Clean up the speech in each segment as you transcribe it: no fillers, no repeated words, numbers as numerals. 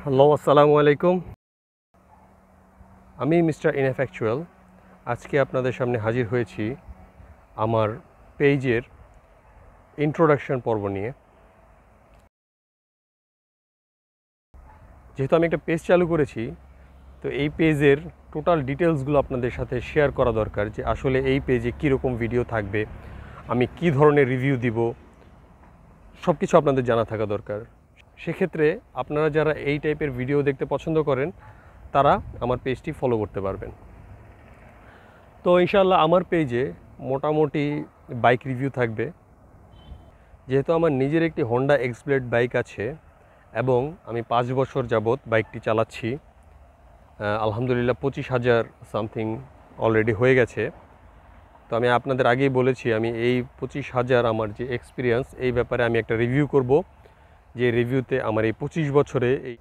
Hello, আসসালামু আলাইকুম। আমি মিস্টার ইনএফ্যাকচুয়াল। আজকে আপনাদের সামনে হাজির হয়েছি আমার পেজের ইন্ট্রোডাকশন পর্ব নিয়ে। যেহেতু আমি একটা পেজ চালু করেছি, তো এই পেজের টোটাল ডিটেলসগুলো আপনাদের সাথে শেয়ার করা দরকার, যে আসলে এই পেজে কীরকম ভিডিও থাকবে, আমি কি ধরনের রিভিউ দিব, সব কিছু আপনাদের জানা থাকা দরকার। সেক্ষেত্রে আপনারা যারা এই টাইপের ভিডিও দেখতে পছন্দ করেন, তারা আমার পেজটি ফলো করতে পারবেন। তো ইনশাআল্লাহ আমার পেজে মোটামুটি বাইক রিভিউ থাকবে। যেহেতু আমার নিজের একটি হন্ডা এক্সব্লেড বাইক আছে এবং আমি 5 বছর যাবৎ বাইকটি চালাচ্ছি, আলহামদুলিল্লাহ 25,000 সামথিং অলরেডি হয়ে গেছে। তো আমি আপনাদের আগেই বলেছি, আমি এই 25,000 আমার যে এক্সপিরিয়েন্স, এই ব্যাপারে আমি একটা রিভিউ করব, যে রিভিউতে আমার এই 25 বছরে এই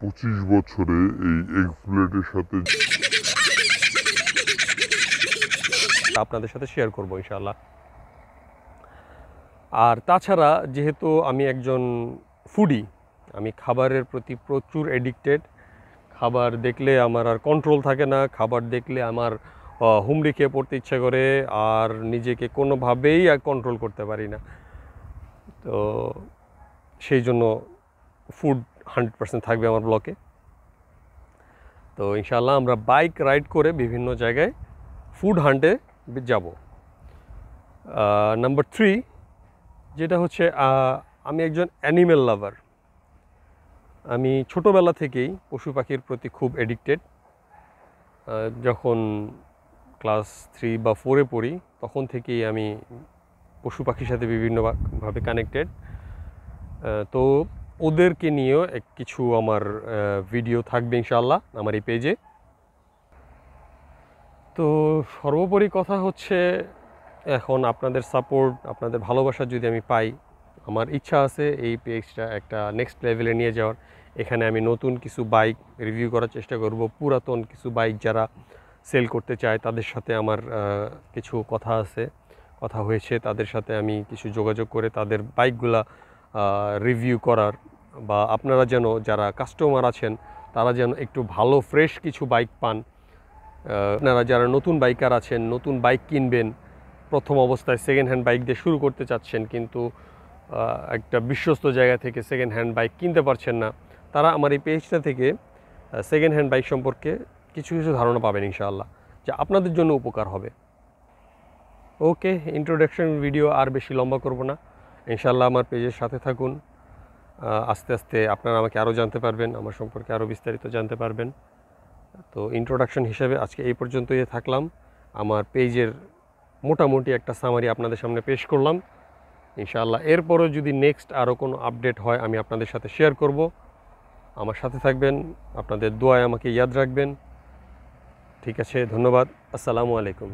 এক্সব্লেডের সাথে আপনাদের সাথে শেয়ার করব ইনশাআল্লাহ। আর তাছাড়া যেহেতু আমি একজন ফুডি, আমি খাবারের প্রতি প্রচুর এডিক্টেড। খাবার দেখলে আমার আর কন্ট্রোল থাকে না, খাবার দেখলে আমার হুমড়ি খেয়ে পড়তে ইচ্ছা করে, আর নিজেকে কোনোভাবেই আর কন্ট্রোল করতে পারি না। তো সেই জন্য ফুড 100% থাকবে আমার ব্লকে। তো ইনশাআল্লাহ আমরা বাইক রাইড করে বিভিন্ন জায়গায় ফুড হান্টে যাব। নাম্বার 3 যেটা হচ্ছে, আমি একজন অ্যানিমেল লাভার। আমি ছোটোবেলা থেকেই পশু পাখির প্রতি খুব এডিক্টেড। যখন ক্লাস 3 বা 4-এ পড়ি, তখন থেকেই আমি পশু পাখির সাথে বিভিন্নভাবে কানেক্টেড। তো ওদেরকে নিয়েও কিছু আমার ভিডিও থাকবে ইনশাআল্লাহ আমার এই পেজে। তো সর্বোপরি কথা হচ্ছে, এখন আপনাদের সাপোর্ট, আপনাদের ভালোবাসা যদি আমি পাই, আমার ইচ্ছা আছে এই পেজটা একটা নেক্সট লেভেলে নিয়ে যাওয়ার। এখানে আমি নতুন কিছু বাইক রিভিউ করার চেষ্টা করব। পুরাতন কিছু বাইক যারা সেল করতে চায়, তাদের সাথে আমার কিছু কথা হয়েছে, তাদের সাথে আমি কিছু যোগাযোগ করে তাদের বাইকগুলা রিভিউ করার, বা আপনারা যেন, যারা কাস্টমার আছেন, তারা যেন একটু ভালো ফ্রেশ কিছু বাইক পান। আপনারা যারা নতুন বাইকার আছেন, নতুন বাইক কিনবেন, প্রথম অবস্থায় সেকেন্ড হ্যান্ড বাইক দিয়ে শুরু করতে চাচ্ছেন, কিন্তু একটা বিশ্বস্ত জায়গা থেকে সেকেন্ড হ্যান্ড বাইক কিনতে পারছেন না, তারা আমার এই পেজটা থেকে সেকেন্ড হ্যান্ড বাইক সম্পর্কে কিছু ধারণা পাবেন ইনশাআল্লাহ, যা আপনাদের জন্য উপকার হবে। ওকে, ইন্ট্রোডাকশন ভিডিও আর বেশি লম্বা করব না। ইনশাআল্লাহ আমার পেজের সাথে থাকুন। আস্তে আস্তে আপনারা আমাকে আরও জানতে পারবেন, আমার সম্পর্কে আরও বিস্তারিত জানতে পারবেন। তো ইন্ট্রোডাকশন হিসেবে আজকে এই পর্যন্তই থাকলাম। আমার পেজের মোটামুটি একটা সামারি আপনাদের সামনে পেশ করলাম। ইনশাআল্লাহ এরপরও যদি নেক্সট আরও কোনো আপডেট হয়, আমি আপনাদের সাথে শেয়ার করব। আমার সাথে থাকবেন, আপনাদের দোয়ায় আমাকে ইয়াদ রাখবেন। ঠিক আছে, ধন্যবাদ। আসসালামু আলাইকুম।